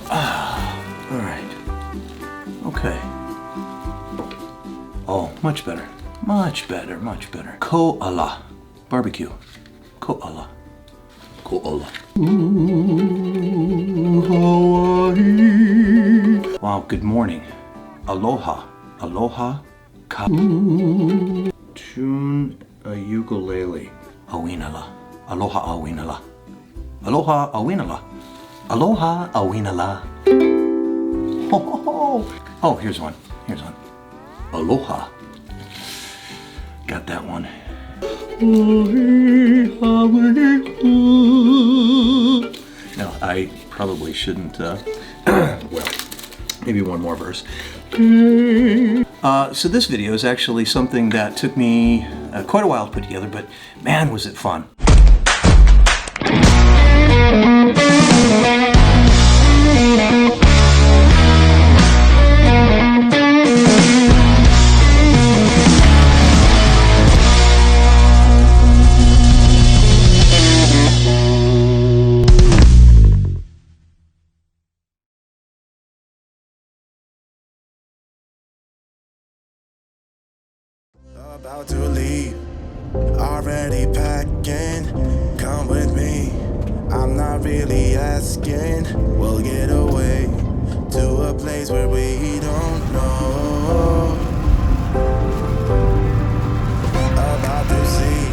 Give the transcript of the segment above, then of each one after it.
All right. Okay. Oh, much better. Much better, much better. Koala. Barbecue. Koala. Koala. Ooh, Hawaii. Wow, good morning. Aloha. Aloha. Ka. Tune a ukulele. Awinala. Aloha awinala. Aloha awinala. Aloha awinala. Oh, here's one. Here's one. Aloha. Got that one. Now, I probably shouldn't, well, maybe one more verse. So this video is actually something that took me quite a while to put together, but man, was it fun. About to leave, already packing. Come with me, I'm not really asking. We'll get away to a place where we don't know. About to see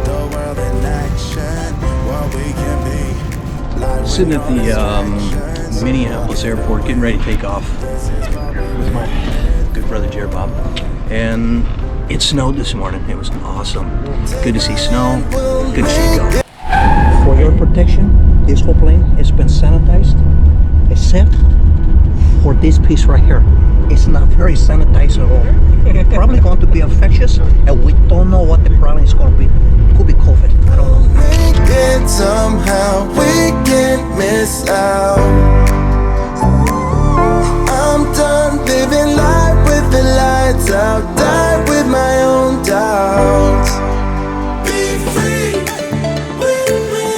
the world in action, what we can be. Like sitting at the Minneapolis airport, getting ready to take off with my good brother Jared Bob, and it snowed this morning. It was awesome. Good to see snow. Good to see go. For your protection, this whole plane has been sanitized, except for this piece right here. It's not very sanitized at all. It's probably going to be infectious, and we don't know what the problem is going to be. It could be COVID. I don't know. And somehow we can't miss out. I'm done living life with the lights out. Die with my own doubts. Be free with me.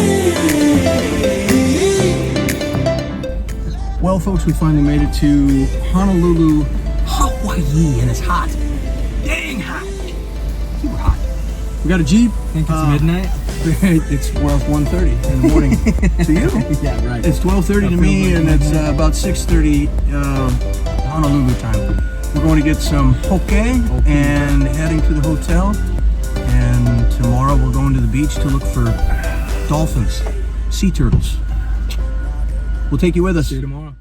Well, folks, we finally made it to Honolulu, Hawaii, and it's hot. Dang hot. Super hot. We got a Jeep. I think it's midnight. It's 1:30 in the morning to you. Yeah, right. It's 12:30 to me, and it's about 6:30 Honolulu time. We're going to get some poke and heading to the hotel. And tomorrow we're going to the beach to look for dolphins, sea turtles. We'll take you with us. See you tomorrow.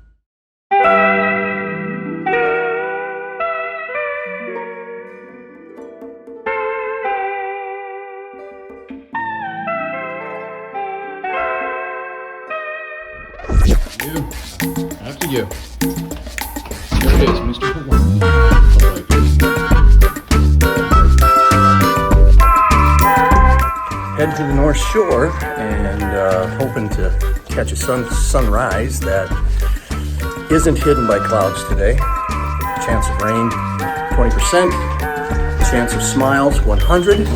You. After you. There it is, Mr. Hawaii. Heading to the North Shore and hoping to catch a sunrise that isn't hidden by clouds today. Chance of rain, 20%. Chance of smiles, 100%.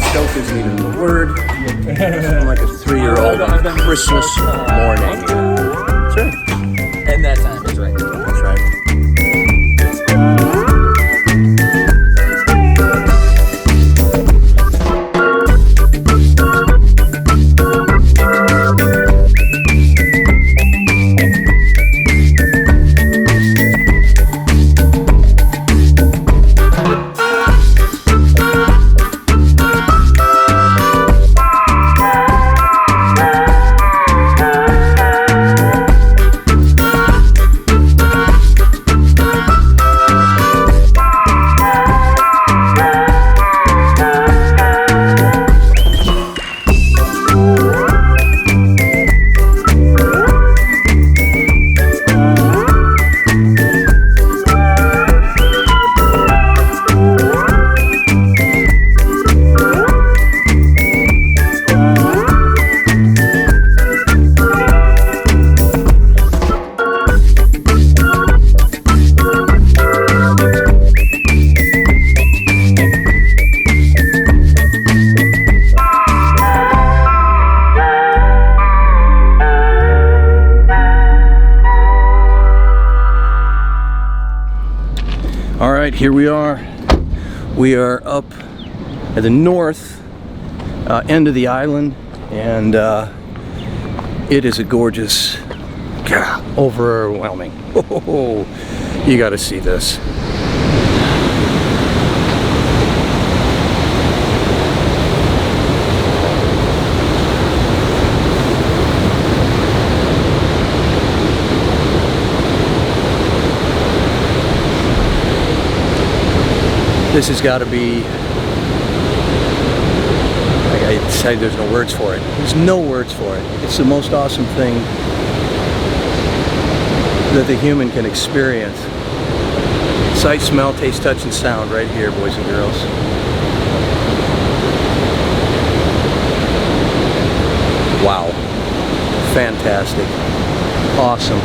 Stealth isn't even the word. I'm like a 3-year-old on Christmas morning. That's right. And that time is right. That's right. right, here we are. We are up at the north end of the island, and it is a gorgeous, overwhelming. Oh, you got to see this. This has got to be, I say there's no words for it. There's no words for it. It's the most awesome thing that the human can experience. Sight, smell, taste, touch, and sound right here, boys and girls. Wow. Fantastic. Awesome.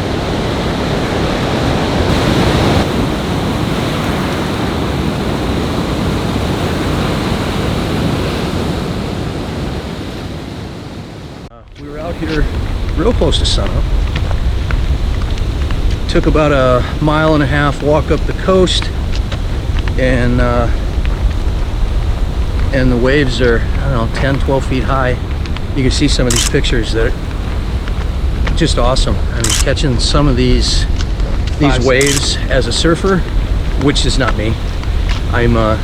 We were out here real close to sunup. Took about a 1.5 mile walk up the coast, and the waves are, I don't know, 10-12 feet high. You can see some of these pictures that are just awesome. I'm catching some of these waves as a surfer, which is not me. I'm a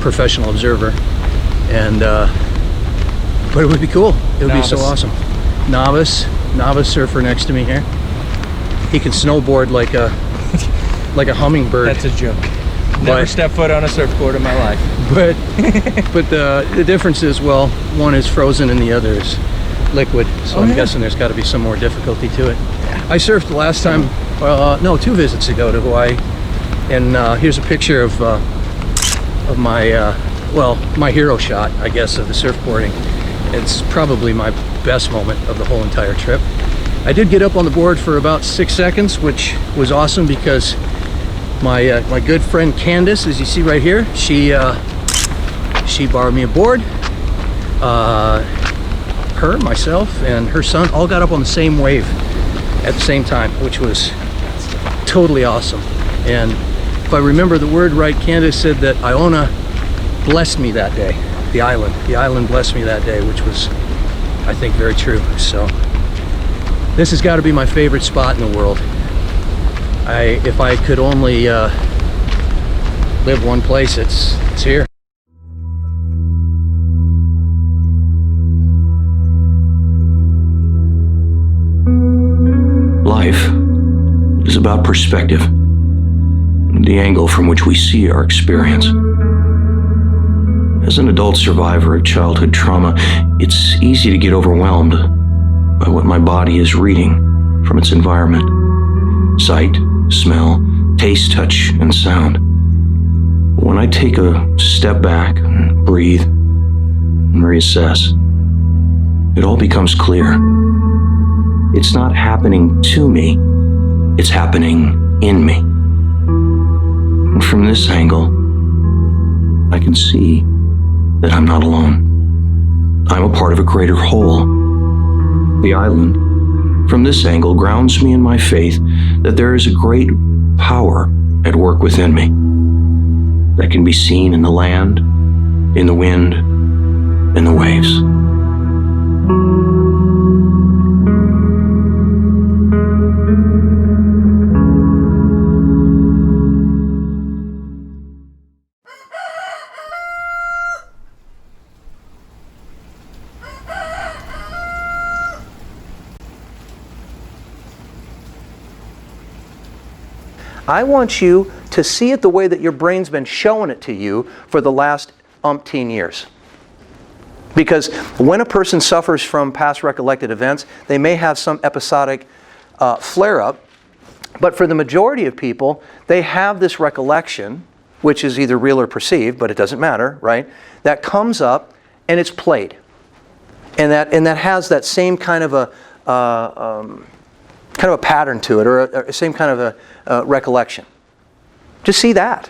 professional observer, and but it would be cool. It would be so awesome. Novice surfer next to me here. He can snowboard like a hummingbird. That's a joke. Never stepped foot on a surfboard in my life. But the difference is, well, one is frozen and the other is liquid. So I'm guessing there's got to be some more difficulty to it. Yeah. I surfed the last time, no, 2 visits ago to Hawaii, and here's a picture of my my hero shot, I guess, of the surfboarding. It's probably my best moment of the whole entire trip. I did get up on the board for about 6 seconds, which was awesome because my good friend Candace, as you see right here, she borrowed me a board. Her, myself, and her son all got up on the same wave at the same time, which was totally awesome. And if I remember the word right, Candace said that Iona blessed me that day. The island blessed me that day, which was, I think, very true. So this has got to be my favorite spot in the world. If I could only live one place, it's here. Life is about perspective, the angle from which we see our experience. As an adult survivor of childhood trauma, it's easy to get overwhelmed by what my body is reading from its environment. Sight, smell, taste, touch, and sound. When I take a step back and breathe and reassess, it all becomes clear. It's not happening to me, it's happening in me. And from this angle, I can see that I'm not alone. I'm a part of a greater whole. The island, from this angle, grounds me in my faith that there is a great power at work within me that can be seen in the land, in the wind, in the waves. I want you to see it the way that your brain's been showing it to you for the last umpteen years. Because when a person suffers from past recollected events, they may have some episodic flare-up, but for the majority of people, they have this recollection, which is either real or perceived, but it doesn't matter, right? That comes up and it's played. And that has that same kind of a pattern to it, or a same kind of a recollection. Just see that.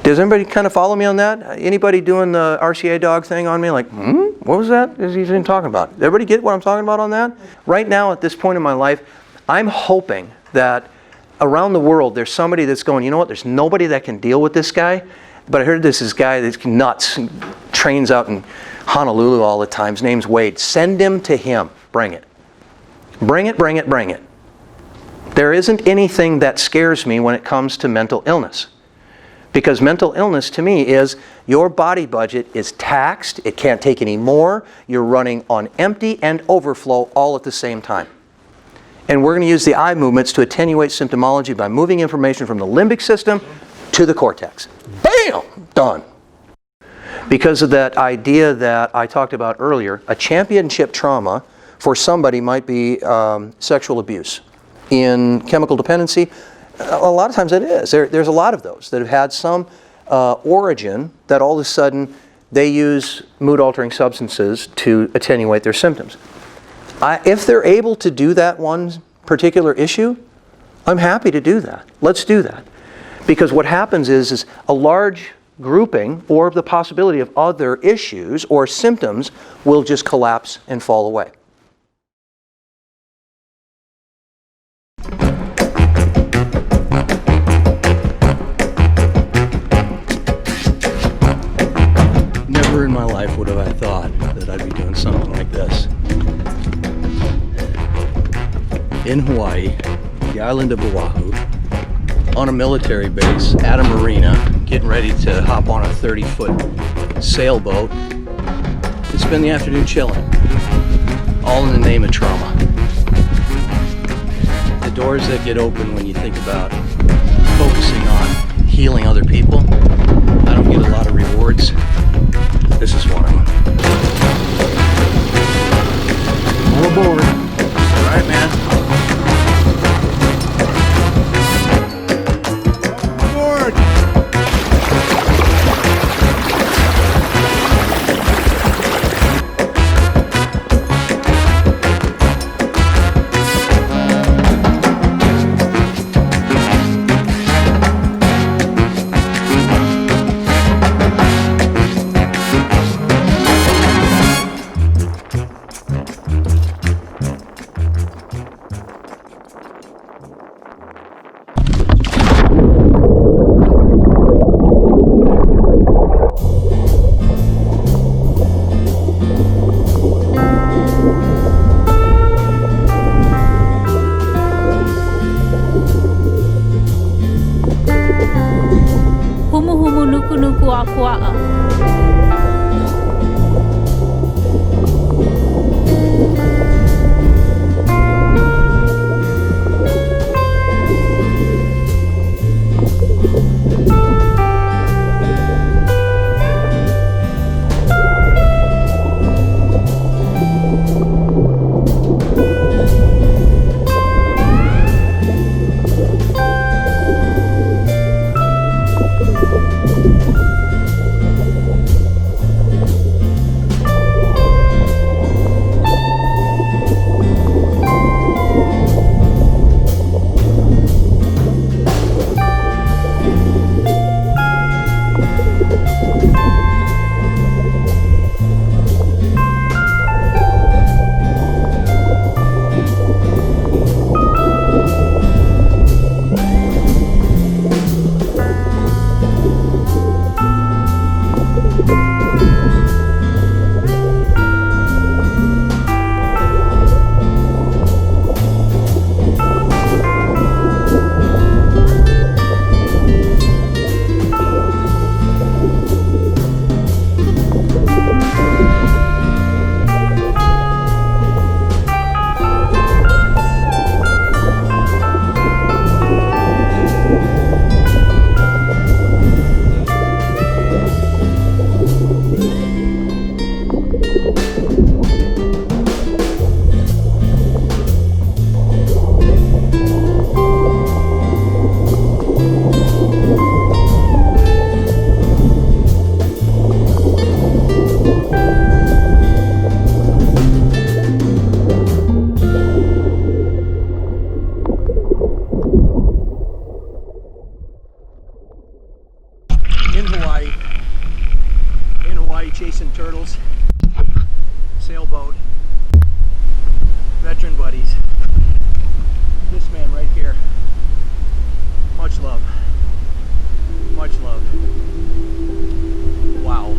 Does anybody kind of follow me on that? Anybody doing the RCA dog thing on me? Like, what was that? Is he even talking about? Everybody get what I'm talking about on that? Right now, at this point in my life, I'm hoping that around the world, there's somebody that's going, you know what, there's nobody that can deal with this guy, but I heard this guy that's nuts, trains out in Honolulu all the time. His name's Wade. Send him to him. Bring it. Bring it, bring it, bring it. There isn't anything that scares me when it comes to mental illness. Because mental illness to me is your body budget is taxed, it can't take any more, you're running on empty and overflow all at the same time. And we're going to use the eye movements to attenuate symptomology by moving information from the limbic system to the cortex. Bam! Done. Because of that idea that I talked about earlier, a championship trauma for somebody might be sexual abuse. In chemical dependency, a lot of times it is. There's a lot of those that have had some origin that all of a sudden they use mood-altering substances to attenuate their symptoms. If they're able to do that one particular issue, I'm happy to do that. Let's do that. Because what happens is a large grouping or the possibility of other issues or symptoms will just collapse and fall away. Never in my life would have I thought that I'd be doing something like this. In Hawaii, the island of Oahu, on a military base, at a marina, getting ready to hop on a 30-foot sailboat and spend the afternoon chilling, all in the name of trauma. The doors that get open when you think about focusing on healing other people, I don't get a lot of rewards. This is one of them. All aboard. All right, man. Chasing turtles, sailboat, veteran buddies. This man right here Much love. Much love. Wow.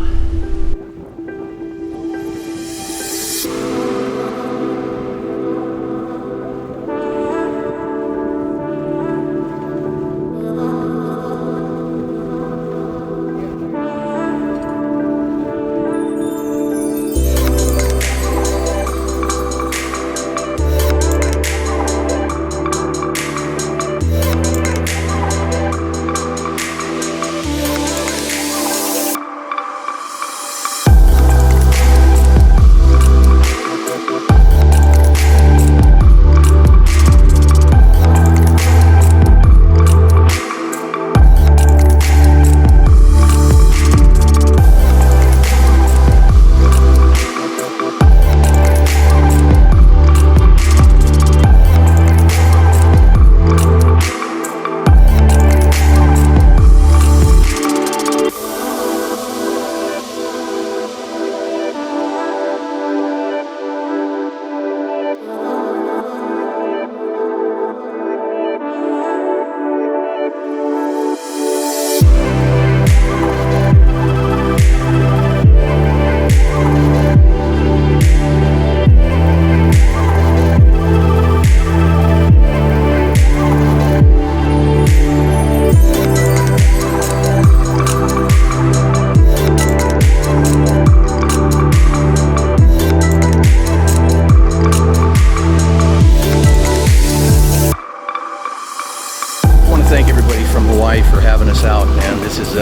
Thank everybody from Hawaii for having us out, man. This is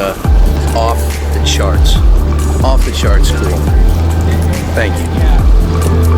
off the charts. Off the charts cool. Thank you.